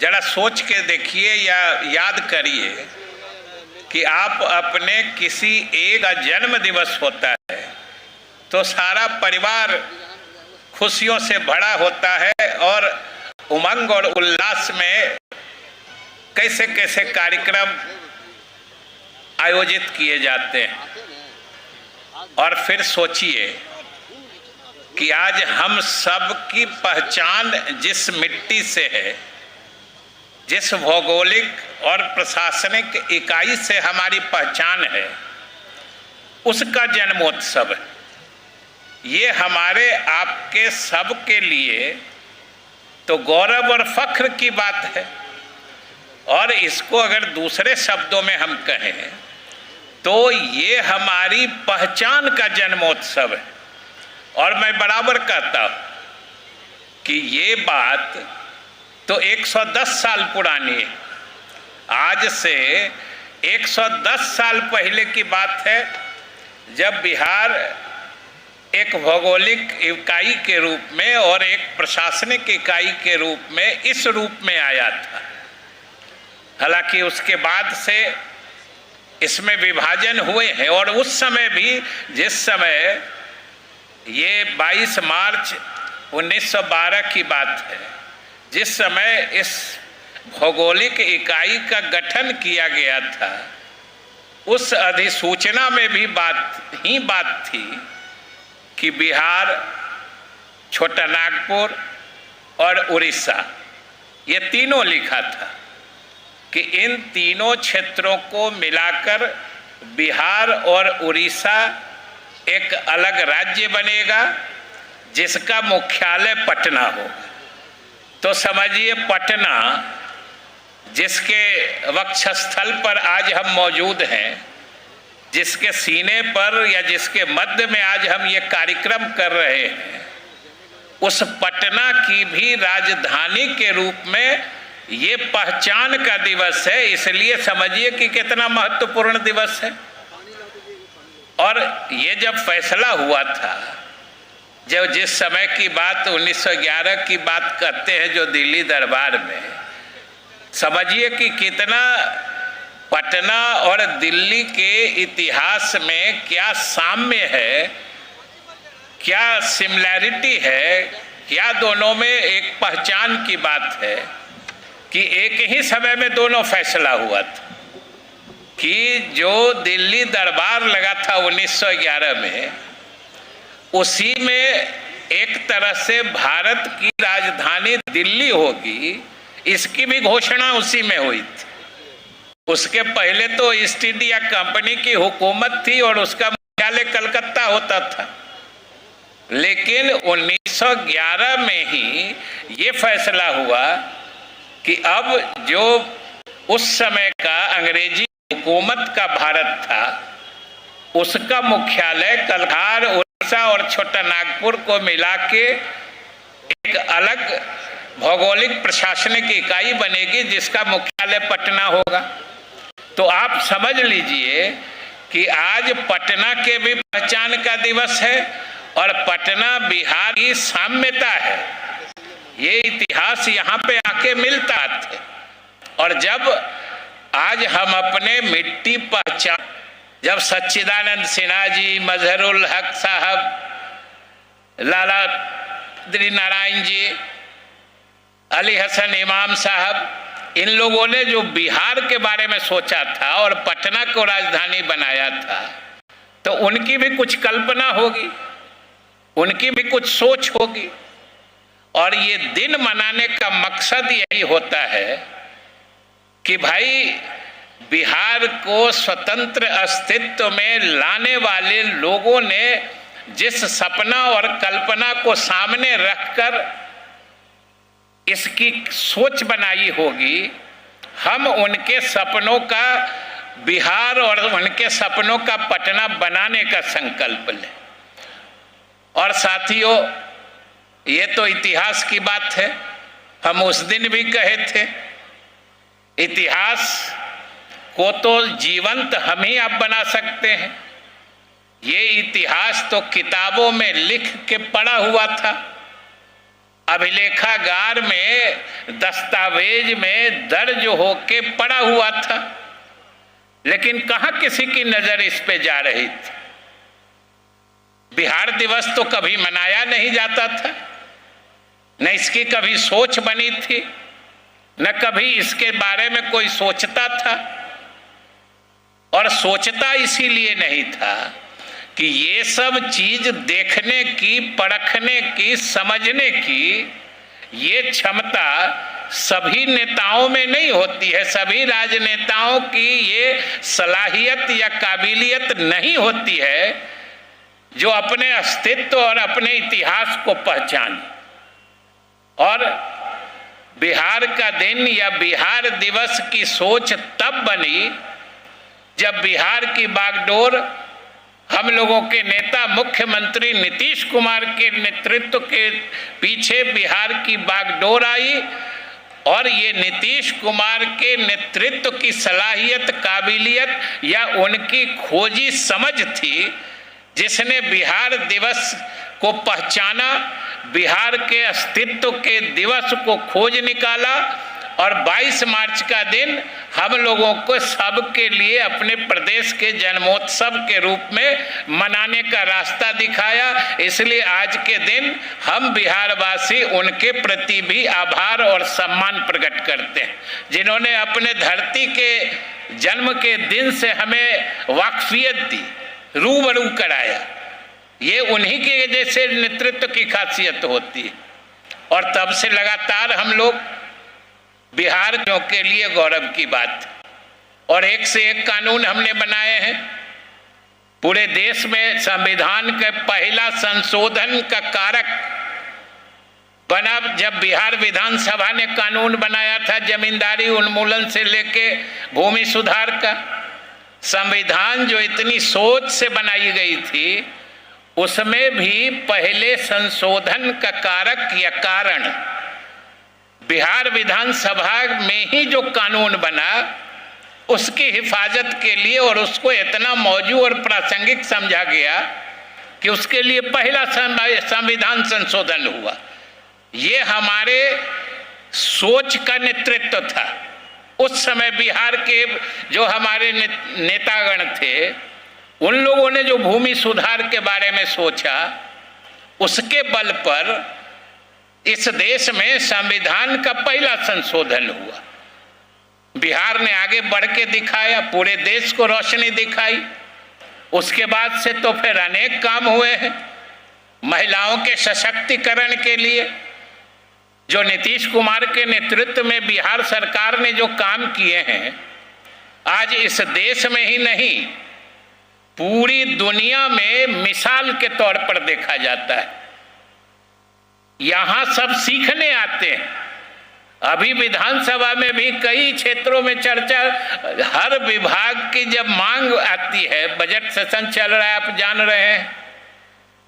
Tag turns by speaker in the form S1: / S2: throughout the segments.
S1: जरा सोच के देखिए या याद करिए कि आप अपने किसी एक का जन्म दिवस होता है तो सारा परिवार खुशियों से भरा होता है और उमंग और उल्लास में कैसे कैसे कार्यक्रम आयोजित किए जाते हैं। और फिर सोचिए कि आज हम सब की पहचान जिस मिट्टी से है, जिस भौगोलिक और प्रशासनिक इकाई से हमारी पहचान है, उसका जन्मोत्सव है। ये हमारे आपके सब के लिए तो गौरव और फख्र की बात है। और इसको अगर दूसरे शब्दों में हम कहें तो ये हमारी पहचान का जन्मोत्सव है। और मैं बराबर कहता हूँ कि ये बात तो 110 साल पुरानी है। आज से 110 साल पहले की बात है जब बिहार एक भौगोलिक इकाई के रूप में और एक प्रशासनिक इकाई के रूप में इस रूप में आया था। हालांकि उसके बाद से इसमें विभाजन हुए हैं। और उस समय भी, जिस समय ये 22 मार्च 1912 की बात है, जिस समय इस भौगोलिक इकाई का गठन किया गया था, उस अधिसूचना में भी बात थी कि बिहार, छोटा नागपुर और उड़ीसा, ये तीनों लिखा था कि इन तीनों क्षेत्रों को मिलाकर बिहार और उड़ीसा एक अलग राज्य बनेगा जिसका मुख्यालय पटना होगा। तो समझिए, पटना जिसके वक्षस्थल पर आज हम मौजूद हैं, जिसके सीने पर या जिसके मध्य में आज हम ये कार्यक्रम कर रहे हैं, उस पटना की भी राजधानी के रूप में ये पहचान का दिवस है। इसलिए समझिए कि कितना महत्वपूर्ण दिवस है। और ये जब फैसला हुआ था, जब जिस समय की बात 1911 की बात करते हैं, जो दिल्ली दरबार में, समझिए कि कितना पटना और दिल्ली के इतिहास में क्या साम्य है, क्या सिमिलैरिटी है, क्या दोनों में एक पहचान की बात है कि एक ही समय में दोनों फैसला हुआ था। कि जो दिल्ली दरबार लगा था 1911 में, उसी में एक तरह से भारत की राजधानी दिल्ली होगी, इसकी भी घोषणा उसी में हुई थी। उसके पहले तो ईस्ट इंडिया कंपनी की हुकूमत थी और उसका मुख्यालय कलकत्ता होता था। लेकिन 1911 में ही ये फैसला हुआ कि अब जो उस समय का अंग्रेजी हुकूमत का भारत था, उसका मुख्यालय कलहार, उड़ीसा और छोटा नागपुर को मिला के एक अलग भौगोलिक प्रशासनिक इकाई बनेगी जिसका मुख्यालय पटना होगा। तो आप समझ लीजिए कि आज पटना के भी पहचान का दिवस है और पटना बिहार की साम्यता है। ये इतिहास यहाँ पे आके मिलता है। और जब आज हम अपने मिट्टी पहचान, जब सच्चिदानंद सिन्हा जी, मजहरुल हक साहब, लाला नारायण जी, अली हसन इमाम साहब, इन लोगों ने जो बिहार के बारे में सोचा था और पटना को राजधानी बनाया था, तो उनकी भी कुछ कल्पना होगी, उनकी भी कुछ सोच होगी। और ये दिन मनाने का मकसद यही होता है कि भाई, बिहार को स्वतंत्र अस्तित्व में लाने वाले लोगों ने जिस सपना और कल्पना को सामने रखकर इसकी सोच बनाई होगी, हम उनके सपनों का बिहार और उनके सपनों का पटना बनाने का संकल्प लें। और साथियों, ये तो इतिहास की बात है। हम उस दिन भी कहे थे, इतिहास को तो जीवंत हम ही आप बना सकते हैं। ये इतिहास तो किताबों में लिख के पढ़ा हुआ था, अभिलेखागार में, दस्तावेज में दर्ज होके पड़ा हुआ था, लेकिन कहां किसी की नजर इस पे जा रही थी। बिहार दिवस तो कभी मनाया नहीं जाता था, न इसकी कभी सोच बनी थी, न कभी इसके बारे में कोई सोचता था। और सोचता इसीलिए नहीं था कि ये सब चीज देखने की, परखने की, समझने की ये क्षमता सभी नेताओं में नहीं होती है, सभी राजनेताओं की ये सलाहियत या काबिलियत नहीं होती है जो अपने अस्तित्व और अपने इतिहास को पहचाने। और बिहार का दिन या बिहार दिवस की सोच तब बनी जब बिहार की बागडोर हम लोगों के नेता मुख्यमंत्री नीतीश कुमार के नेतृत्व के पीछे बिहार की बागडोर आई, और ये नीतीश कुमार के नेतृत्व की सलाहियत, काबिलियत या उनकी खोजी समझ थी जिसने बिहार दिवस को पहचाना, बिहार के अस्तित्व के दिवस को खोज निकाला, और 22 मार्च का दिन हम लोगों को सबके लिए अपने प्रदेश के जन्मोत्सव के रूप में मनाने का रास्ता दिखाया। इसलिए आज के दिन हम बिहारवासी उनके प्रति भी आभार और सम्मान प्रकट करते हैं, जिन्होंने अपने धरती के जन्म के दिन से हमें वाकफियत दी, रूबरू कराया। ये उन्हीं के जैसे नेतृत्व की खासियत होती है। और तब से लगातार हम लोग बिहार के लिए गौरव की बात, और एक से एक कानून हमने बनाए हैं। पूरे देश में संविधान के पहला संशोधन का कारक बना जब बिहार विधानसभा ने कानून बनाया था, जमींदारी उन्मूलन से लेके भूमि सुधार का। संविधान जो इतनी सोच से बनाई गई थी, उसमें भी पहले संशोधन का कारक या कारण बिहार विधानसभा में ही जो कानून बना, उसकी हिफाजत के लिए और उसको इतना मौजूद और प्रासंगिक समझा गया कि उसके लिए पहला संविधान संशोधन हुआ। ये हमारे सोच का नेतृत्व था। उस समय बिहार के जो हमारे नेतागण थे, उन लोगों ने जो भूमि सुधार के बारे में सोचा, उसके बल पर इस देश में संविधान का पहला संशोधन हुआ। बिहार ने आगे बढ़ के दिखाया, पूरे देश को रोशनी दिखाई। उसके बाद से तो फिर अनेक काम हुए हैं महिलाओं के सशक्तिकरण के लिए। जो नीतीश कुमार के नेतृत्व में बिहार सरकार ने जो काम किए हैं, आज इस देश में ही नहीं पूरी दुनिया में मिसाल के तौर पर देखा जाता है। यहां सब सीखने आते हैं। अभी विधानसभा में भी कई क्षेत्रों में चर्चा, हर विभाग की जब मांग आती है, बजट सेशन चल रहा है, आप जान रहे हैं,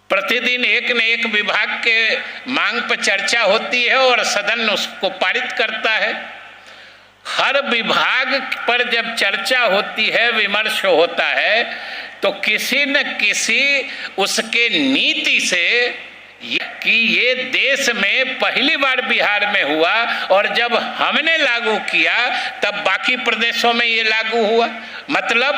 S1: प्रतिदिन एक न एक विभाग के मांग पर चर्चा होती है और सदन उसको पारित करता है। हर विभाग पर जब चर्चा होती है, विमर्श होता है, तो किसी न किसी उसके नीति से कि ये देश में पहली बार बिहार में हुआ, और जब हमने लागू किया तब बाकी प्रदेशों में ये लागू हुआ। मतलब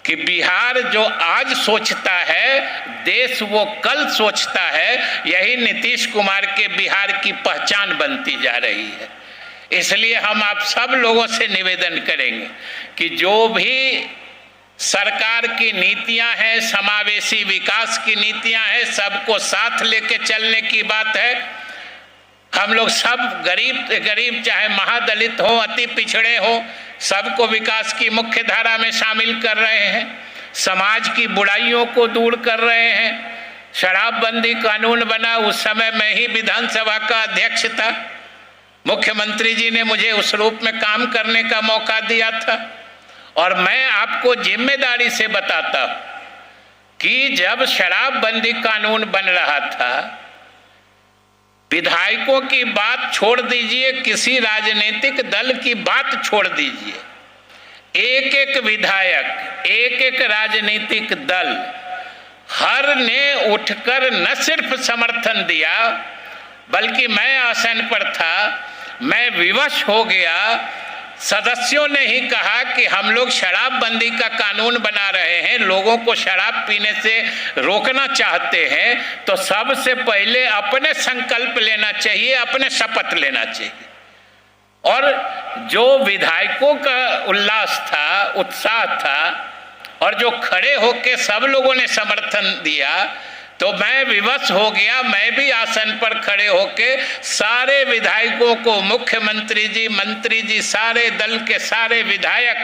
S1: कि बिहार जो आज सोचता है, देश वो कल सोचता है। यही नीतीश कुमार के बिहार की पहचान बनती जा रही है। इसलिए हम आप सब लोगों से निवेदन करेंगे कि जो भी सरकार की नीतियां हैं, समावेशी विकास की नीतियां हैं, सबको साथ लेके चलने की बात है। हम लोग सब गरीब चाहे महादलित हो, अति पिछड़े हो, सबको विकास की मुख्य धारा में शामिल कर रहे हैं। समाज की बुराइयों को दूर कर रहे हैं। शराबबंदी कानून बना, उस समय मैं ही विधानसभा का अध्यक्ष था। मुख्यमंत्री जी ने मुझे उस रूप में काम करने का मौका दिया था। और मैं आपको जिम्मेदारी से बताता हूं कि जब शराबबंदी कानून बन रहा था, विधायकों की बात छोड़ दीजिए, किसी राजनीतिक दल की बात छोड़ दीजिए, एक एक विधायक, एक एक राजनीतिक दल हर ने उठकर न सिर्फ समर्थन दिया, बल्कि मैं आसन पर था, मैं विवश हो गया। सदस्यों ने ही कहा कि हम लोग शराबबंदी का कानून बना रहे हैं, लोगों को शराब पीने से रोकना चाहते हैं, तो सबसे पहले अपने संकल्प लेना चाहिए, अपने शपथ लेना चाहिए। और जो विधायकों का उल्लास था, उत्साह था, और जो खड़े होकर सब लोगों ने समर्थन दिया, तो मैं विवश हो गया। मैं भी आसन पर खड़े होकर सारे विधायकों को, मुख्यमंत्री जी, मंत्री जी, सारे दल के सारे विधायक,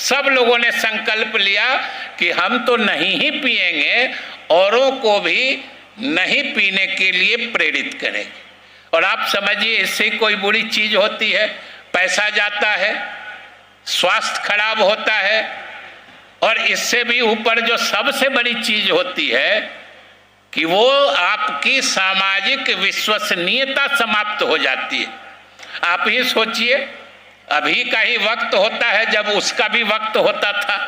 S1: सब लोगों ने संकल्प लिया कि हम तो नहीं ही पिएंगे, औरों को भी नहीं पीने के लिए प्रेरित करेंगे। और आप समझिए, इससे कोई बुरी चीज होती है? पैसा जाता है, स्वास्थ्य खराब होता है, और इससे भी ऊपर जो सबसे बड़ी चीज होती है कि वो आपकी सामाजिक विश्वसनीयता समाप्त हो जाती है। आप ही सोचिए, अभी का ही वक्त होता है जब उसका भी वक्त होता था,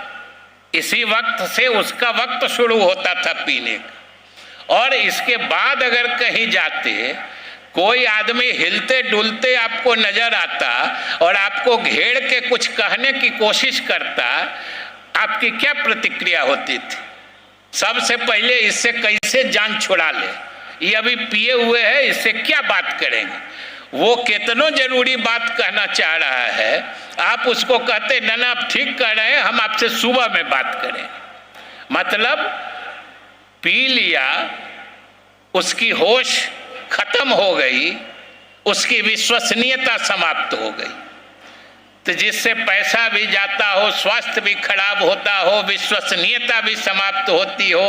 S1: इसी वक्त से उसका वक्त शुरू होता था पीने का। और इसके बाद अगर कहीं जाते, कोई आदमी हिलते डुलते आपको नजर आता और आपको घेर के कुछ कहने की कोशिश करता, आपकी क्या प्रतिक्रिया होती थी? सबसे पहले इससे कैसे जान छुड़ा ले, ये अभी पिए हुए है, इससे क्या बात करेंगे? वो कितनों जरूरी बात कहना चाह रहा है, आप उसको कहते ना ना आप ठीक कह रहे हैं, हम आपसे सुबह में बात करें। मतलब पी लिया, उसकी होश खत्म हो गई, उसकी विश्वसनीयता समाप्त हो गई। तो जिससे पैसा भी जाता हो, स्वास्थ्य भी खराब होता हो, विश्वसनीयता भी समाप्त होती हो।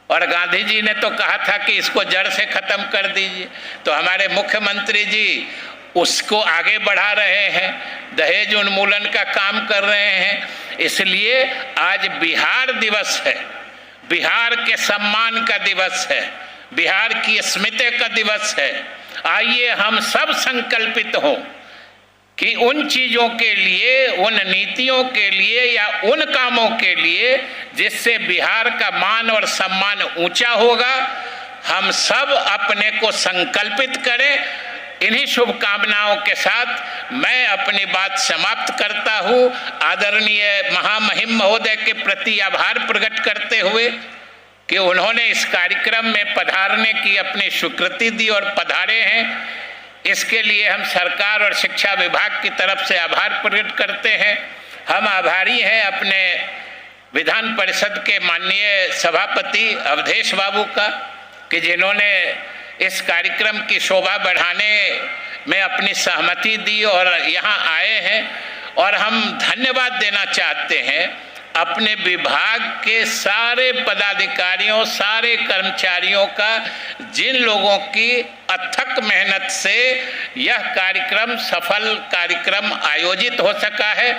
S1: और गांधी जी ने तो कहा था कि इसको जड़ से खत्म कर दीजिए, तो हमारे मुख्यमंत्री जी उसको आगे बढ़ा रहे हैं, दहेज उन्मूलन का काम कर रहे हैं। इसलिए आज बिहार दिवस है, बिहार के सम्मान का दिवस है, बिहार की स्मृति का दिवस है। आइए हम सब संकल्पित हों कि उन चीज़ों के लिए, उन नीतियों के लिए या उन कामों के लिए जिससे बिहार का मान और सम्मान ऊंचा होगा, हम सब अपने को संकल्पित करें। इन्हीं शुभकामनाओं के साथ मैं अपनी बात समाप्त करता हूँ। आदरणीय महामहिम महोदय के प्रति आभार प्रकट करते हुए कि उन्होंने इस कार्यक्रम में पधारने की अपनी स्वीकृति दी और पधारे हैं, इसके लिए हम सरकार और शिक्षा विभाग की तरफ से आभार प्रकट करते हैं। हम आभारी हैं अपने विधान परिषद के माननीय सभापति अवधेश बाबू का कि जिन्होंने इस कार्यक्रम की शोभा बढ़ाने में अपनी सहमति दी और यहाँ आए हैं। और हम धन्यवाद देना चाहते हैं अपने विभाग के सारे पदाधिकारियों, सारे कर्मचारियों का, जिन लोगों की अथक मेहनत से यह कार्यक्रम, सफल कार्यक्रम आयोजित हो सका है।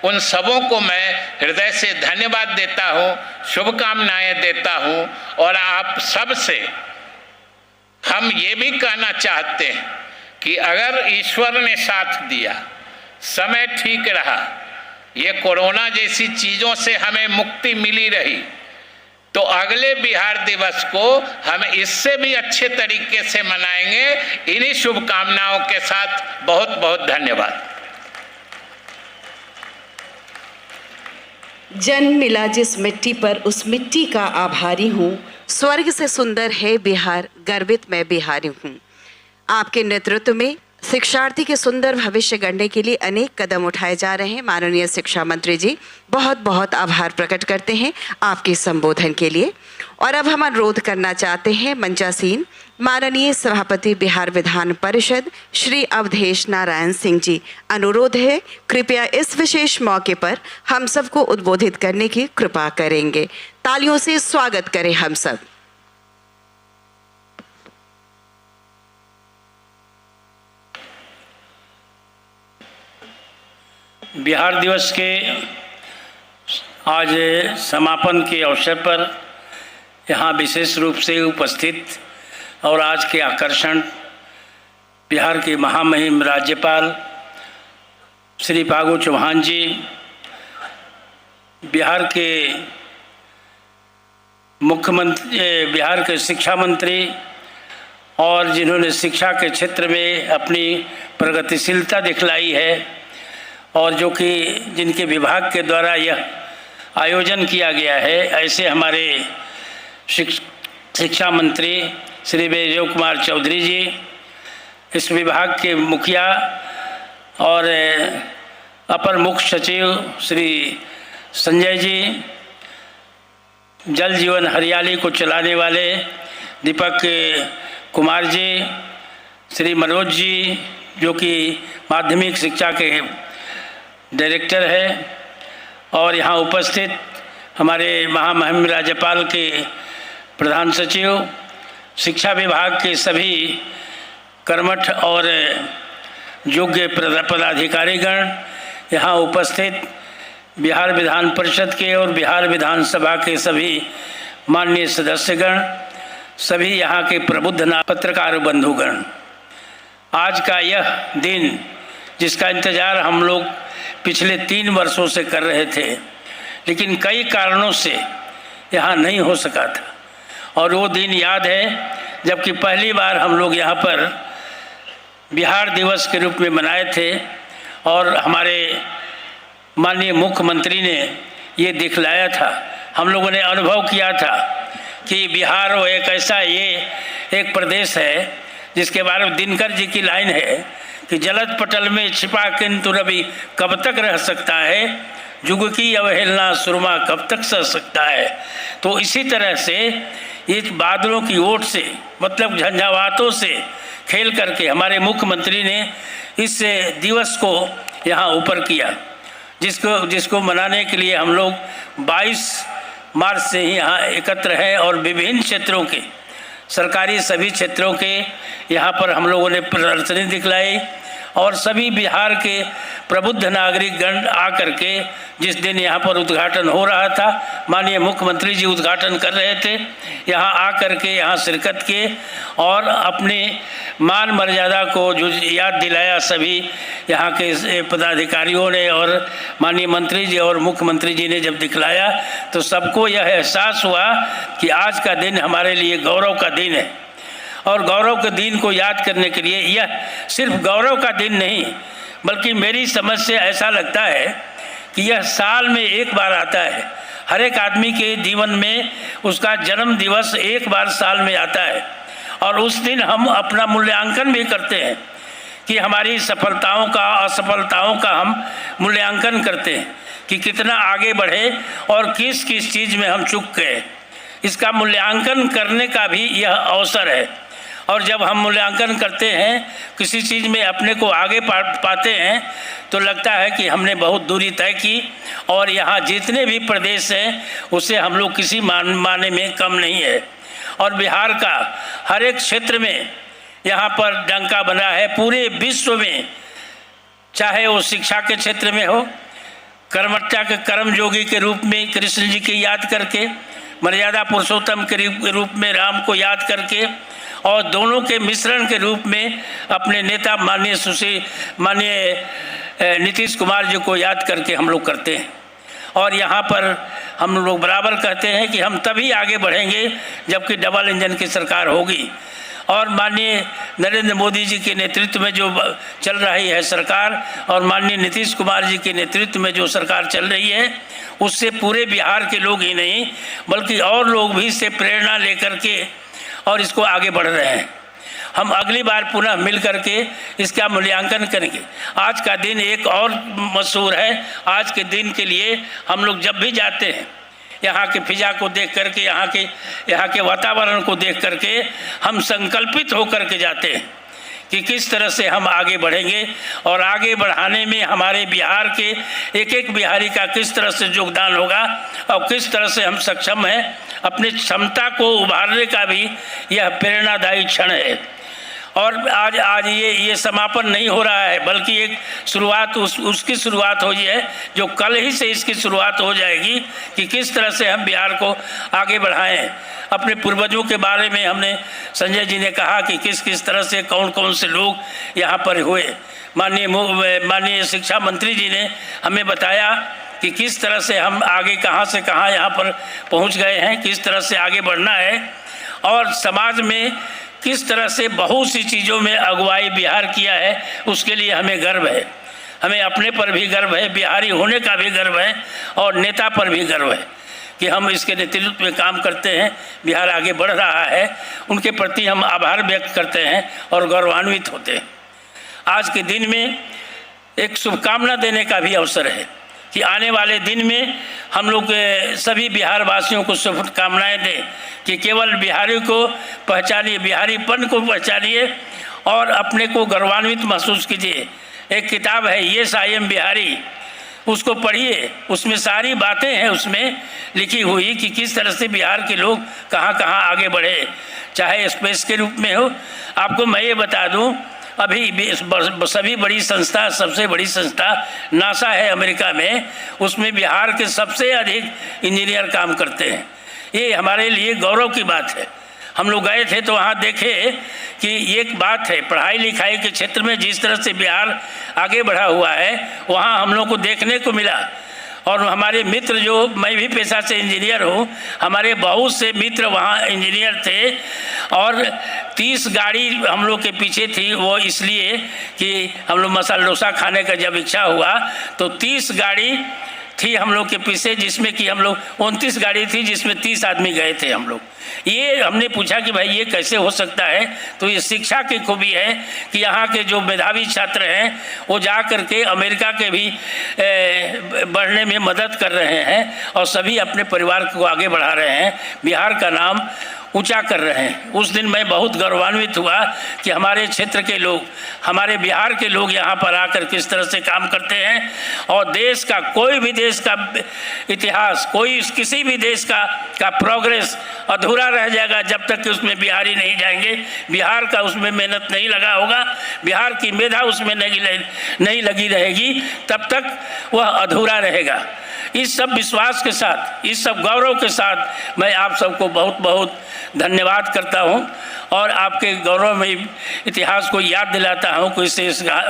S1: उन सबों को मैं हृदय से धन्यवाद देता हूँ, शुभकामनाएं देता हूँ। और आप सब से हम ये भी कहना चाहते हैं कि अगर ईश्वर ने साथ दिया, समय ठीक रहा, ये कोरोना जैसी चीज़ों से हमें मुक्ति मिली रही, तो अगले बिहार दिवस को हम इससे भी अच्छे तरीके से मनाएंगे। इन्हीं शुभकामनाओं के साथ बहुत बहुत धन्यवाद।
S2: जन्म मिला जिस मिट्टी पर, उस मिट्टी का आभारी हूँ। स्वर्ग से सुंदर है बिहार, गर्वित मैं बिहारी हूँ। आपके नेतृत्व में शिक्षार्थी के सुंदर भविष्य गढ़ने के लिए अनेक कदम उठाए जा रहे हैं। माननीय शिक्षा मंत्री जी, बहुत बहुत आभार प्रकट करते हैं आपके संबोधन के लिए। और अब हम अनुरोध करना चाहते हैं मंचासीन माननीय सभापति बिहार विधान परिषद श्री अवधेश नारायण सिंह जी। अनुरोध है कृपया इस विशेष मौके पर हम सबको उद्बोधित करने की कृपा करेंगे। तालियों से स्वागत करें हम सब।
S3: बिहार दिवस के आज समापन के अवसर पर यहाँ विशेष रूप से उपस्थित और आज के आकर्षण बिहार के महामहिम राज्यपाल श्री फागू चौहान जी, बिहार के मुख्यमंत्री, बिहार के शिक्षा मंत्री और जिन्होंने शिक्षा के क्षेत्र में अपनी प्रगतिशीलता दिखलाई है और जो कि जिनके विभाग के द्वारा यह आयोजन किया गया है, ऐसे हमारे शिक्षा मंत्री श्री विजय कुमार चौधरी जी, इस विभाग के मुखिया और अपर मुख्य सचिव श्री संजय जी, जल जीवन हरियाली को चलाने वाले दीपक कुमार जी, श्री मनोज जी जो कि माध्यमिक शिक्षा के डायरेक्टर है, और यहाँ उपस्थित हमारे महामहिम राज्यपाल के प्रधान सचिव, शिक्षा विभाग के सभी कर्मठ और योग्य पदाधिकारीगण, यहाँ उपस्थित बिहार विधान परिषद के और बिहार विधानसभा के सभी माननीय सदस्यगण, सभी यहाँ के प्रबुद्ध पत्रकार बंधुगण, आज का यह दिन जिसका इंतज़ार हम लोग पिछले 3 वर्षों से कर रहे थे, लेकिन कई कारणों से यहाँ नहीं हो सका था, और वो दिन याद है जबकि पहली बार हम लोग यहाँ पर बिहार दिवस के रूप में मनाए थे और हमारे माननीय मुख्यमंत्री ने ये दिखलाया था, हम लोगों ने अनुभव किया था कि बिहार वो एक ऐसा एक प्रदेश है जिसके बारे में दिनकर जी की लाइन है कि जलद पटल में छिपा किंतु रवि कब तक रह सकता है, जुग की अवहेलना सुरमा कब तक सह सकता है। तो इसी तरह से ये बादलों की ओट से, मतलब झंझावातों से खेल करके हमारे मुख्यमंत्री ने इस दिवस को यहाँ ऊपर किया, जिसको मनाने के लिए हम लोग 22 मार्च से ही यहाँ एकत्र हैं और विभिन्न क्षेत्रों के सरकारी सभी क्षेत्रों के यहाँ पर हम लोगों ने प्रदर्शनी दिखलाई और सभी बिहार के प्रबुद्ध नागरिक गण आकर के जिस दिन यहाँ पर उद्घाटन हो रहा था, माननीय मुख्यमंत्री जी उद्घाटन कर रहे थे, यहाँ आकर के यहाँ शिरकत किए और अपने मान मर्यादा को जो याद दिलाया सभी यहाँ के पदाधिकारियों ने, और माननीय मंत्री जी और मुख्यमंत्री जी ने जब दिखलाया तो सबको यह एहसास हुआ कि आज का दिन हमारे लिए गौरव का दिन है। और गौरव के दिन को याद करने के लिए यह सिर्फ गौरव का दिन नहीं, बल्कि मेरी समझ से ऐसा लगता है कि यह साल में एक बार आता है। हर एक आदमी के जीवन में उसका जन्म दिवस एक बार साल में आता है और उस दिन हम अपना मूल्यांकन भी करते हैं कि हमारी सफलताओं का असफलताओं का हम मूल्यांकन करते हैं कि कितना आगे बढ़े और किस किस चीज़ में हम चूक गए। इसका मूल्यांकन करने का भी यह अवसर है, और जब हम मूल्यांकन करते हैं किसी चीज़ में अपने को आगे पाते हैं तो लगता है कि हमने बहुत दूरी तय की और यहाँ जितने भी प्रदेश हैं उससे हम लोग किसी माने में कम नहीं है। और बिहार का हर एक क्षेत्र में यहाँ पर डंका बना है पूरे विश्व में, चाहे वो शिक्षा के क्षेत्र में हो, कर्मठता के कर्म योगी के रूप में कृष्ण जी की याद करके, मर्यादा पुरुषोत्तम के रूप में राम को याद करके, और दोनों के मिश्रण के रूप में अपने नेता माननीय नीतीश कुमार जी को याद करके हम लोग करते हैं। और यहाँ पर हम लोग बराबर कहते हैं कि हम तभी आगे बढ़ेंगे जबकि डबल इंजन की सरकार होगी। और माननीय नरेंद्र मोदी जी के नेतृत्व में जो चल रही है सरकार और माननीय नीतीश कुमार जी के नेतृत्व में जो सरकार चल रही है, उससे पूरे बिहार के लोग ही नहीं बल्कि और लोग भी इससे प्रेरणा लेकर के और इसको आगे बढ़ रहे हैं। हम अगली बार पुनः मिल करके इसका मूल्यांकन करेंगे। आज का दिन एक और मशहूर है। आज के दिन के लिए हम लोग जब भी जाते हैं, यहाँ के फिजा को देख करके, यहाँ के वातावरण को देख करके हम संकल्पित होकर के जाते हैं कि किस तरह से हम आगे बढ़ेंगे और आगे बढ़ाने में हमारे बिहार के एक एक बिहारी का किस तरह से योगदान होगा और किस तरह से हम सक्षम हैं। अपनी क्षमता को उभारने का भी यह प्रेरणादायी क्षण है। और आज ये समापन नहीं हो रहा है बल्कि एक शुरुआत उसकी शुरुआत हो है जो कल ही से इसकी शुरुआत हो जाएगी कि किस तरह से हम बिहार को आगे बढ़ाएं। अपने पूर्वजों के बारे में हमने संजय जी ने कहा कि किस किस तरह से कौन कौन से लोग यहाँ पर हुए। माननीय शिक्षा मंत्री जी ने हमें बताया कि किस तरह से हम आगे कहाँ से कहाँ यहाँ पर पहुँच गए हैं, किस तरह से आगे बढ़ना है और समाज में किस तरह से बहुत सी चीज़ों में अगुवाई बिहार किया है, उसके लिए हमें गर्व है। हमें अपने पर भी गर्व है, बिहारी होने का भी गर्व है और नेता पर भी गर्व है कि हम इसके नेतृत्व में काम करते हैं, बिहार आगे बढ़ रहा है। उनके प्रति हम आभार व्यक्त करते हैं और गौरवान्वित होते हैं। आज के दिन में एक शुभकामना देने का भी अवसर है कि आने वाले दिन में हम लोग सभी बिहार वासियों को शुभकामनाएं दें कि केवल बिहारी को पहचानिए, बिहारीपन को पहचानिए और अपने को गौरवान्वित महसूस कीजिए। एक किताब है यस आई एम बिहारी, उसको पढ़िए, उसमें सारी बातें हैं उसमें लिखी हुई कि किस तरह से बिहार के लोग कहाँ कहाँ आगे बढ़े, चाहे स्पेस के रूप में हो। आपको मैं ये बता दूं, अभी सभी बड़ी संस्था, सबसे बड़ी संस्था नासा है अमेरिका में, उसमें बिहार के सबसे अधिक इंजीनियर काम करते हैं। ये हमारे लिए गौरव की बात है। हम लोग गए थे तो वहाँ देखे कि एक बात है, पढ़ाई लिखाई के क्षेत्र में जिस तरह से बिहार आगे बढ़ा हुआ है वहाँ हम लोग को देखने को मिला। और हमारे मित्र, जो मैं भी पेशा से इंजीनियर हूँ, हमारे बहुत से मित्र वहाँ इंजीनियर थे और 30 गाड़ी हम लोग के पीछे थी। वो इसलिए कि हम लोग मसाला डोसा खाने का जब इच्छा हुआ तो 30 गाड़ी थी हम लोग के पीछे, जिसमें कि हम लोग 29 गाड़ी थी, जिसमें 30 आदमी गए थे हम लोग। ये हमने पूछा कि भाई ये कैसे हो सकता है, तो ये शिक्षा की खूबी है कि यहाँ के जो मेधावी छात्र हैं वो जा कर के अमेरिका के भी बढ़ने में मदद कर रहे हैं और सभी अपने परिवार को आगे बढ़ा रहे हैं, बिहार का नाम ऊंचा कर रहे हैं। उस दिन मैं बहुत गौरवान्वित हुआ कि हमारे क्षेत्र के लोग, हमारे बिहार के लोग यहाँ पर आकर किस तरह से काम करते हैं। और देश का कोई भी देश का इतिहास, किसी भी देश का प्रोग्रेस अधूरा रह जाएगा जब तक कि उसमें बिहारी नहीं जाएंगे, बिहार का उसमें मेहनत नहीं लगा होगा, बिहार की मेधा उसमें नहीं लगी रहेगी, तब तक वह अधूरा रहेगा। इस सब विश्वास के साथ, इस सब गौरव के साथ मैं आप सबको बहुत बहुत धन्यवाद करता हूं और आपके गौरवमयी इतिहास को याद दिलाता हूं कि इसे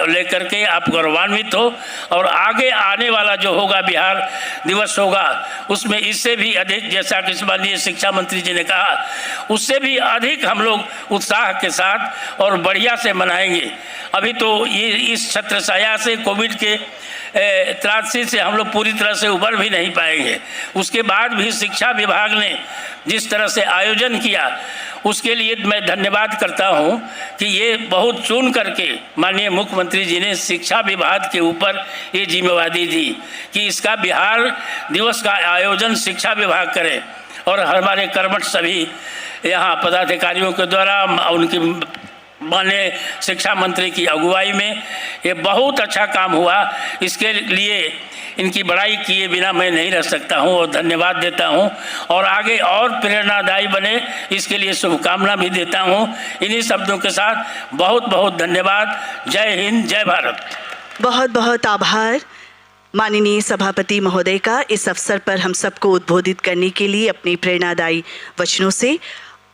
S3: लेकर के आप गौरवान्वित हो और आगे आने वाला जो होगा बिहार दिवस होगा उसमें इससे भी अधिक, जैसा कि माननीय शिक्षा मंत्री जी ने कहा, उससे भी अधिक हम लोग उत्साह के साथ और बढ़िया से मनाएंगे। अभी तो ये इस छत्रछाया से, कोविड के त्रासदी से हम लोग पूरी तरह से उबर भी नहीं पाएंगे। उसके बाद भी शिक्षा विभाग ने जिस तरह से आयोजन किया उसके लिए मैं धन्यवाद करता हूं कि ये बहुत चुन करके माननीय मुख्यमंत्री जी ने शिक्षा विभाग के ऊपर ये जिम्मेवारी दी कि इसका बिहार दिवस का आयोजन शिक्षा विभाग करे और हमारे कर्मठ सभी यहाँ पदाधिकारियों के द्वारा, उनकी माननीय शिक्षा मंत्री की अगुवाई में ये बहुत अच्छा काम हुआ। इसके लिए इनकी बड़ाई किए बिना मैं नहीं रह सकता हूं और धन्यवाद देता हूं और आगे और प्रेरणादायी बने इसके लिए शुभकामना भी देता हूं। इन्हीं शब्दों के साथ बहुत बहुत धन्यवाद। जय हिंद, जय भारत।
S2: बहुत बहुत आभार माननीय सभापति महोदय का इस अवसर पर हम सबको उद्बोधित करने के लिए अपने प्रेरणादायी वचनों से।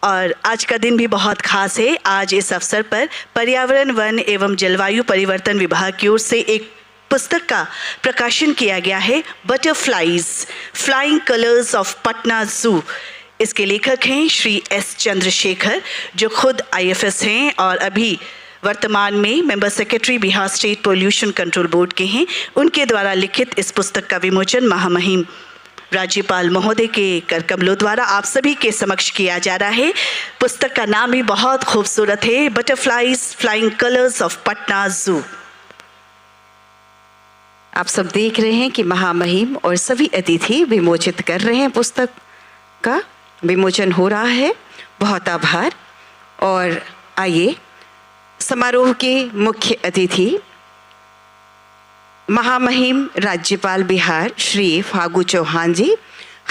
S2: और आज का दिन भी बहुत खास है। आज इस अवसर पर पर्यावरण, वन एवं जलवायु परिवर्तन विभाग की ओर से एक पुस्तक का प्रकाशन किया गया है, butterflies flying colours of Patna जू। इसके लेखक हैं श्री एस चंद्रशेखर, जो खुद IFS हैं और अभी वर्तमान में member secretary Bihar state pollution control board के हैं। उनके द्वारा लिखित इस पुस्तक का विमोचन महामहिम राज्यपाल महोदय के करकमलों द्वारा आप सभी के समक्ष किया जा रहा है। पुस्तक का नाम भी बहुत खूबसूरत है, butterflies flying colours of Patna जू। आप सब देख रहे हैं कि महामहिम और सभी अतिथि विमोचित कर रहे हैं, पुस्तक का विमोचन हो रहा है। बहुत आभार। और आइए समारोह के मुख्य अतिथि महामहिम राज्यपाल बिहार श्री फागू चौहान जी,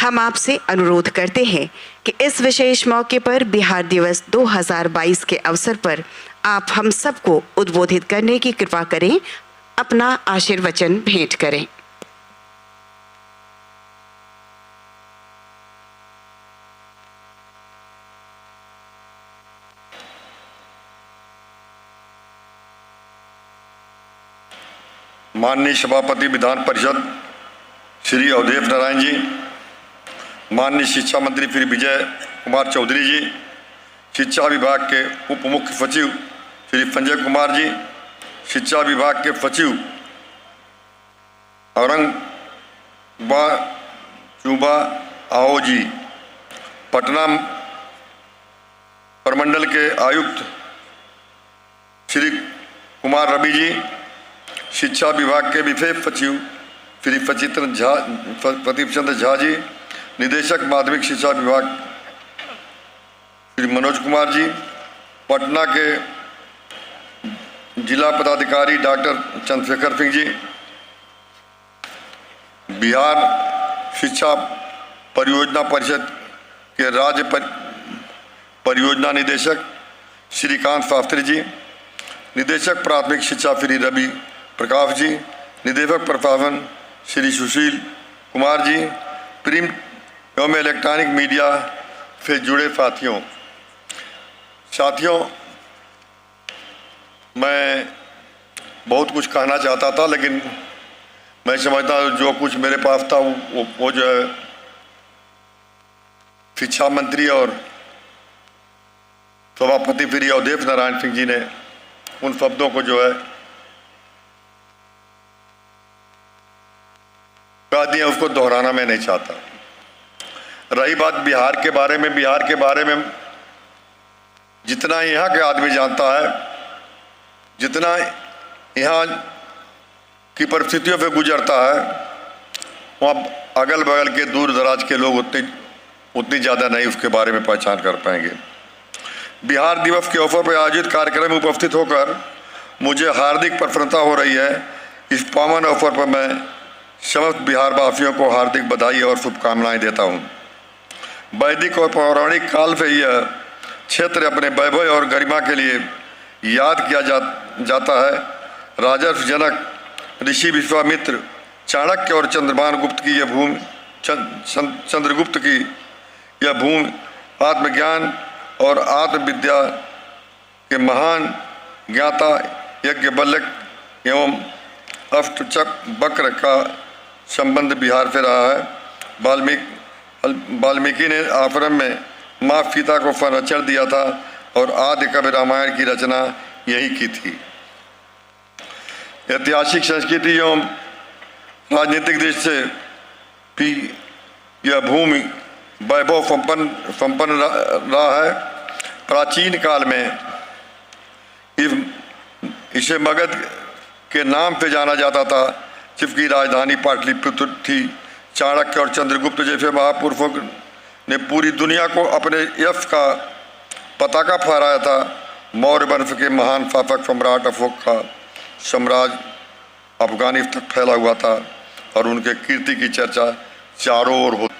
S2: हम आपसे अनुरोध करते हैं कि इस विशेष मौके पर बिहार दिवस 2022 के अवसर पर आप हम सबको उद्बोधित करने की कृपा करें, अपना आशीर्वचन भेंट करें।
S4: माननीय सभापति विधान परिषद श्री अवधेश नारायण जी, माननीय शिक्षा मंत्री श्री विजय कुमार चौधरी जी, शिक्षा विभाग के उप मुख्य सचिव श्री संजय कुमार जी, शिक्षा विभाग के सचिव औरंगबाचुबा आओ जी, पटना प्रमंडल के आयुक्त श्री कुमार रवि जी, शिक्षा विभाग के विशेष सचिव श्री प्रदीप चंद्र झा जी, निदेशक माध्यमिक शिक्षा विभाग श्री मनोज कुमार जी, पटना के जिला पदाधिकारी डॉक्टर चंद्रशेखर सिंह जी, बिहार शिक्षा परियोजना परिषद के राज्य परियोजना निदेशक श्रीकांत शास्त्री जी, निदेशक प्राथमिक शिक्षा श्री रवि प्रकाश जी, निदेशक प्रशासन श्री सुशील कुमार जी, प्रिंट एवं इलेक्ट्रॉनिक मीडिया से जुड़े साथियों, मैं बहुत कुछ कहना चाहता था, लेकिन मैं समझता हूँ जो कुछ मेरे पास था वो जो है शिक्षा मंत्री और सभापति श्री अवधेश नारायण सिंह जी ने उन शब्दों को जो है कह दिया, उसको दोहराना मैं नहीं चाहता। रही बात बिहार के बारे में, जितना यहाँ के आदमी जानता है, जितना यहाँ की परिस्थितियों से गुजरता है, वहाँ अगल बगल के दूर दराज के लोग उतनी ज़्यादा नहीं उसके बारे में पहचान कर पाएंगे। बिहार दिवस के अवसर पर आयोजित कार्यक्रम में उपस्थित होकर मुझे हार्दिक प्रसन्नता हो रही है। इस पावन अवसर पर मैं समस्त बिहार वासियों को हार्दिक बधाई और शुभकामनाएं देता हूँ। वैदिक और पौराणिक काल से यह क्षेत्र अपने वैभव और गरिमा के लिए याद किया जाता है। राजर्षि जनक, ऋषि विश्वामित्र, चाणक्य और चंद्रभान गुप्त की यह भूमि, चंद्रगुप्त की यह भूमि आत्मज्ञान और आत्मविद्या के महान ज्ञाता यज्ञवल्क्य एवं अष्टचक्र का संबंध बिहार से रहा है। वाल्मीकि ने आश्रम में माँ सीता को संरक्षण दिया था और आदि कवि रामायण की रचना यही की थी। ऐतिहासिक, संस्कृति एवं राजनीतिक दृष्टि से भी यह भूमि वैभव संपन्न रहा है। प्राचीन काल में इसे मगध के नाम से जाना जाता था, जिसकी राजधानी पाटलिपुत्र थी। चाणक्य और चंद्रगुप्त जैसे महापुरुषों ने पूरी दुनिया को अपने यश का पताका फहराया था। मौर्य वंश के महान शासक सम्राट अशोक का साम्राज्य अफगानिस्तान तक फैला हुआ था और उनके कीर्ति की चर्चा चारों ओर होती।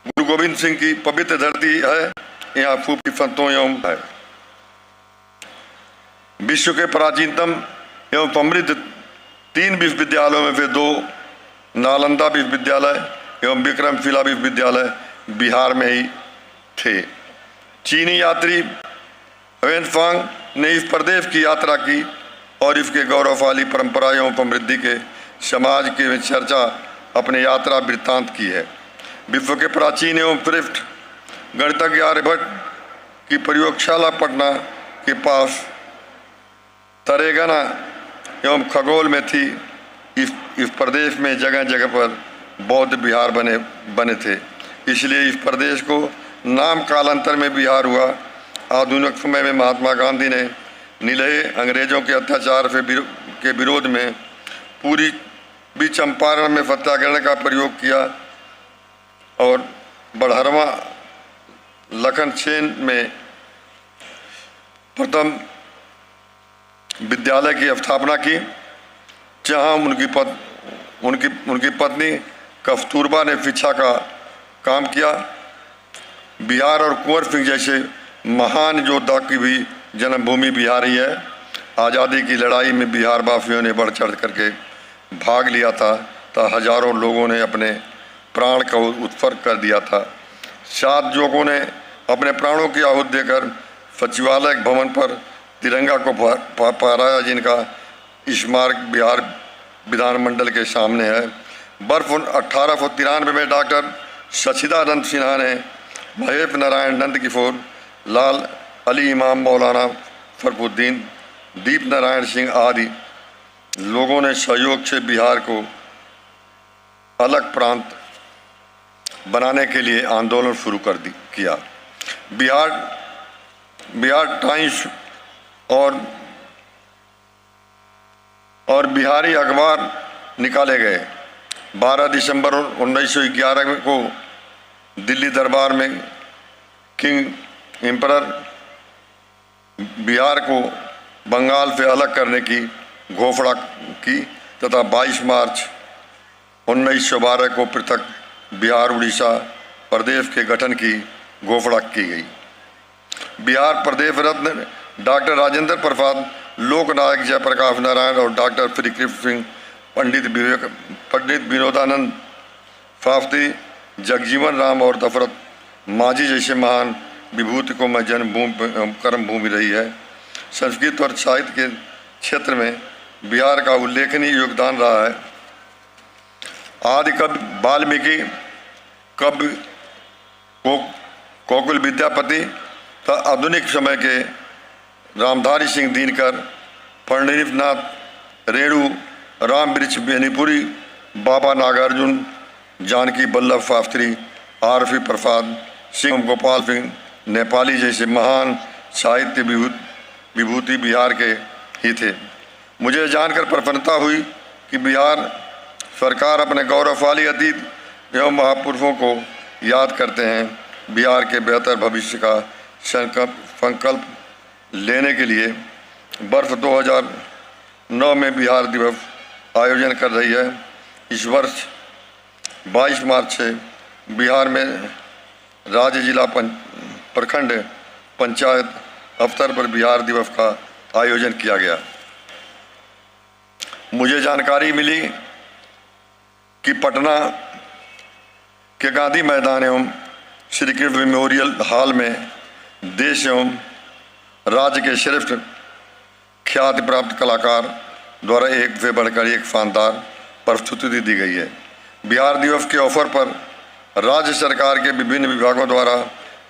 S4: गुरु गोविंद सिंह की पवित्र धरती है, यहाँ सूफी संतों एवं है। विश्व के प्राचीनतम एवं समृद्ध 3 विश्वविद्यालयों में से 2 नालंदा विश्वविद्यालय एवं विक्रमशिला विश्वविद्यालय बिहार में ही थे। चीनी यात्री ह्वेनसांग ने इस प्रदेश की यात्रा की और इसके गौरवशाली परंपरा एवं समृद्धि के समाज के चर्चा अपने यात्रा वृत्तांत की है। विश्व के प्राचीन एवं श्रेष्ठ गणितज्ञ आर्यभट्ट की प्रयोगशाला पटना के पास तरेगना एवं खगोल में थी। इस प्रदेश में जगह जगह पर बौद्ध विहार बने थे, इसलिए इस प्रदेश को नाम कालांतर में बिहार हुआ। आधुनिक समय में महात्मा गांधी ने निलहे अंग्रेजों के अत्याचार के विरोध में पूर्वी चंपारण में सत्याग्रह का प्रयोग किया और बढ़हरवा लखनसेन में प्रथम विद्यालय की स्थापना की, जहां उनकी पत्नी कस्तूरबा ने शिक्षा का काम किया। बिहार और कुंवर सिंह जैसे महान योद्धा की भी जन्मभूमि बिहार ही है। आज़ादी की लड़ाई में बिहार वासियों ने बढ़ चढ़ करके भाग लिया था, हजारों लोगों ने अपने प्राण का उत्सर्ग कर दिया था। 7 युवकों ने अपने प्राणों की आहुति देकर सचिवालय भवन पर तिरंगा को फहराया, जिनका स्मारक बिहार विधानमंडल के सामने है। वर्ष 1893 में डॉक्टर सच्चिदानंद सिन्हा ने महेश नारायण नंद किशोर लाल अली इमाम, मौलाना फरफुद्दीन, दीप नारायण सिंह आदि लोगों ने सहयोग से बिहार को अलग प्रांत बनाने के लिए आंदोलन शुरू किया। बिहार टाइम्स और बिहारी अखबार निकाले गए। 12 दिसंबर 1911 को दिल्ली दरबार में किंग एम्परर बिहार को बंगाल से अलग करने की घोषणा की तथा 22 मार्च 1912 को पृथक बिहार उड़ीसा प्रदेश के गठन की घोषणा की गई। बिहार प्रदेश रत्न डॉक्टर राजेंद्र प्रसाद, लोकनायक जयप्रकाश नारायण और डॉक्टर श्रीकृष्ण सिंह, पंडित विनोदानंद शास्त्री, जगजीवन राम और दशरथ मांझी जैसे महान विभूति को मैं जन्मभूमि कर्मभूमि रही है। संस्कृत और साहित्य के क्षेत्र में बिहार का उल्लेखनीय योगदान रहा है। आदि कवि वाल्मीकि, कवि कोकिल विद्यापति तथा आधुनिक समय के रामधारी सिंह दिनकर, पंडितनाथ रेणु, राम वृक्ष बेनीपुरी, बाबा नागार्जुन, जानकी वल्लभ शास्त्री, आरफी प्रसाद सिंह, गोपाल सिंह नेपाली जैसे महान साहित्य विभूति बिहार के ही थे। मुझे जानकर प्रसन्नता हुई कि बिहार सरकार अपने गौरवशाली अतीत एवं महापुरुषों को याद करते हैं। बिहार के बेहतर भविष्य का संकल्प लेने के लिए वर्ष 2009 में बिहार दिवस आयोजन कर रही है। इस वर्ष 22 मार्च से बिहार में राज्य, जिला, प्रखंड, पंचायत स्तर पर बिहार दिवस का आयोजन किया गया। मुझे जानकारी मिली कि पटना के गांधी मैदान एवं श्री कृष्ण मेमोरियल हॉल में देश एवं राज्य के श्रेष्ठ ख्याति प्राप्त कलाकार द्वारा एक से बढ़कर एक शानदार प्रस्तुति दी गई है। बिहार दिवस के अवसर पर राज्य सरकार के विभिन्न विभागों द्वारा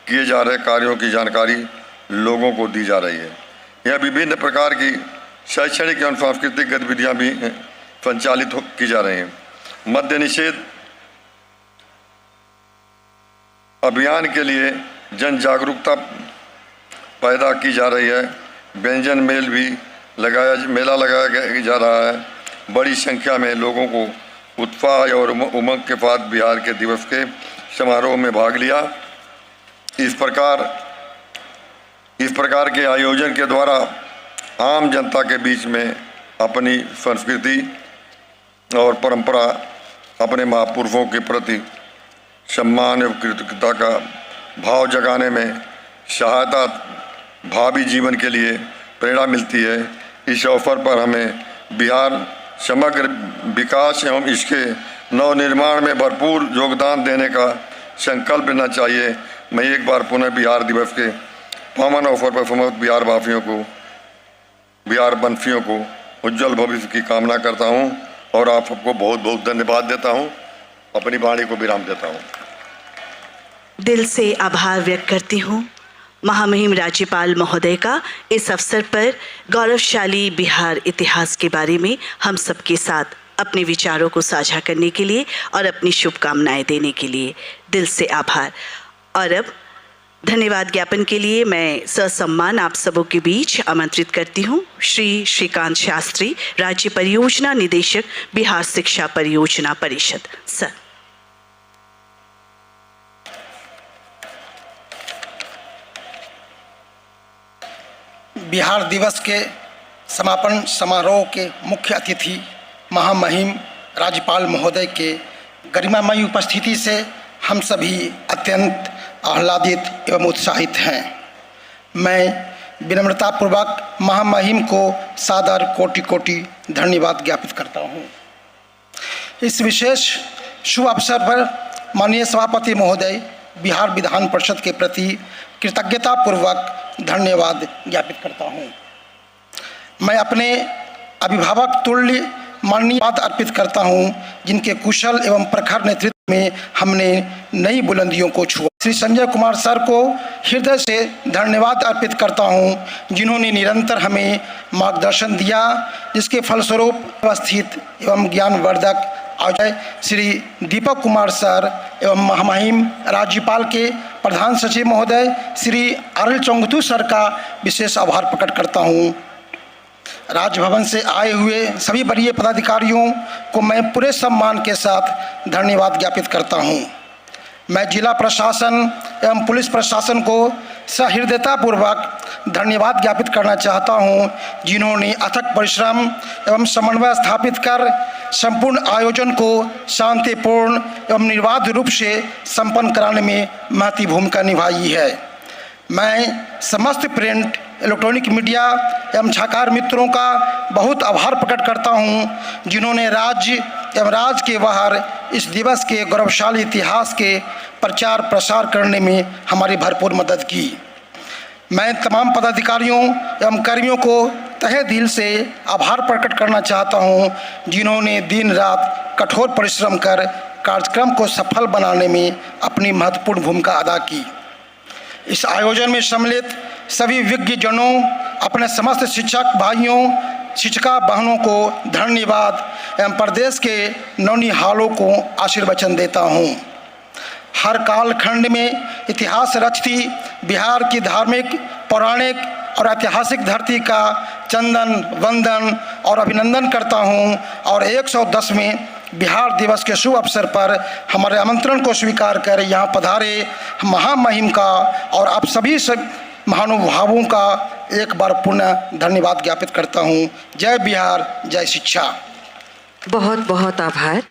S4: किए जा रहे कार्यों की जानकारी लोगों को दी जा रही है। यह विभिन्न प्रकार की शैक्षणिक एवं सांस्कृतिक गतिविधियाँ भी संचालित की जा रही हैं। मद्य निषेध अभियान के लिए जन जागरूकता पैदा की जा रही है। व्यंजन मेला लगाया जा रहा है। बड़ी संख्या में लोगों को उत्साह और उमंग के साथ बिहार के दिवस के समारोह में भाग लिया। इस प्रकार के आयोजन के द्वारा आम जनता के बीच में अपनी संस्कृति और परंपरा, अपने महापुरुषों के प्रति सम्मान एवं कृतज्ञता का भाव जगाने में सहायता, भावी जीवन के लिए प्रेरणा मिलती है। इस अवसर पर हमें बिहार समग्र विकास एवं इसके नवनिर्माण में भरपूर योगदान देने का संकल्प लेना चाहिए। मैं एक बार पुनः बिहार दिवस के पावन अवसर पर समस्त बिहार वासियों को, बिहार वंशियों को उज्जवल भविष्य की कामना करता हूं और आप सबको बहुत बहुत धन्यवाद देता हूं। अपनी वाणी को विराम देता हूं।
S2: दिल से आभार व्यक्त करती हूँ महामहिम राज्यपाल महोदय का इस अवसर पर गौरवशाली बिहार इतिहास के बारे में हम सबके साथ अपने विचारों को साझा करने के लिए और अपनी शुभकामनाएं देने के लिए दिल से आभार। और अब धन्यवाद ज्ञापन के लिए मैं ससम्मान आप सबों के बीच आमंत्रित करती हूँ श्री श्रीकांत शास्त्री, राज्य परियोजना निदेशक, बिहार शिक्षा परियोजना परिषद। सर।
S5: बिहार दिवस के समापन समारोह के मुख्य अतिथि महामहिम राज्यपाल महोदय के गरिमामयी उपस्थिति से हम सभी अत्यंत आह्लादित एवं उत्साहित हैं। मैं विनम्रतापूर्वक महामहिम को सादर कोटि कोटि धन्यवाद ज्ञापित करता हूँ। इस विशेष शुभ अवसर पर माननीय सभापति महोदय बिहार विधान परिषद के प्रति कृतज्ञतापूर्वक धन्यवाद ज्ञापित करता हूँ। मैं अपने अभिभावक तुल्य माननीयवाद अर्पित करता हूँ जिनके कुशल एवं प्रखर नेतृत्व में हमने नई बुलंदियों को छुआ। श्री संजय कुमार सर को हृदय से धन्यवाद अर्पित करता हूं, जिन्होंने निरंतर हमें मार्गदर्शन दिया, जिसके फलस्वरूप व्यवस्थित एवं ज्ञानवर्धक आचार्य श्री दीपक कुमार सर एवं महामहिम राज्यपाल के प्रधान सचिव महोदय श्री आरएल चोंगथू सर का विशेष आभार प्रकट करता हूं। राजभवन से आए हुए सभी वरीय पदाधिकारियों को मैं पूरे सम्मान के साथ धन्यवाद ज्ञापित करता हूं। मैं जिला प्रशासन एवं पुलिस प्रशासन को सहृदयतापूर्वक धन्यवाद ज्ञापित करना चाहता हूं, जिन्होंने अथक परिश्रम एवं समन्वय स्थापित कर संपूर्ण आयोजन को शांतिपूर्ण एवं निर्बाध रूप से संपन्न कराने में महती भूमिका निभाई है। मैं समस्त प्रिंट, इलेक्ट्रॉनिक मीडिया एवं छाकार मित्रों का बहुत आभार प्रकट करता हूं, जिन्होंने राज्य एवं राज्य के बाहर इस दिवस के गौरवशाली इतिहास के प्रचार प्रसार करने में हमारी भरपूर मदद की। मैं तमाम पदाधिकारियों एवं कर्मियों को तहे दिल से आभार प्रकट करना चाहता हूं, जिन्होंने दिन रात कठोर परिश्रम कर कार्यक्रम को सफल बनाने में अपनी महत्वपूर्ण भूमिका अदा की। इस आयोजन में सम्मिलित सभी विज्ञजनों, अपने समस्त शिक्षक भाइयों, शिक्षिका बहनों को धन्यवाद एवं प्रदेश के नौनिहालों को आशीर्वचन देता हूँ। हर कालखंड में इतिहास रचती बिहार की धार्मिक, पौराणिक और ऐतिहासिक धरती का चंदन वंदन और अभिनंदन करता हूँ और 110वें बिहार दिवस के शुभ अवसर पर हमारे आमंत्रण को स्वीकार कर यहाँ पधारे महामहिम का और आप सभी महानुभावों का एक बार पुनः धन्यवाद ज्ञापित करता हूँ। जय बिहार, जय शिक्षा।
S2: बहुत बहुत आभार।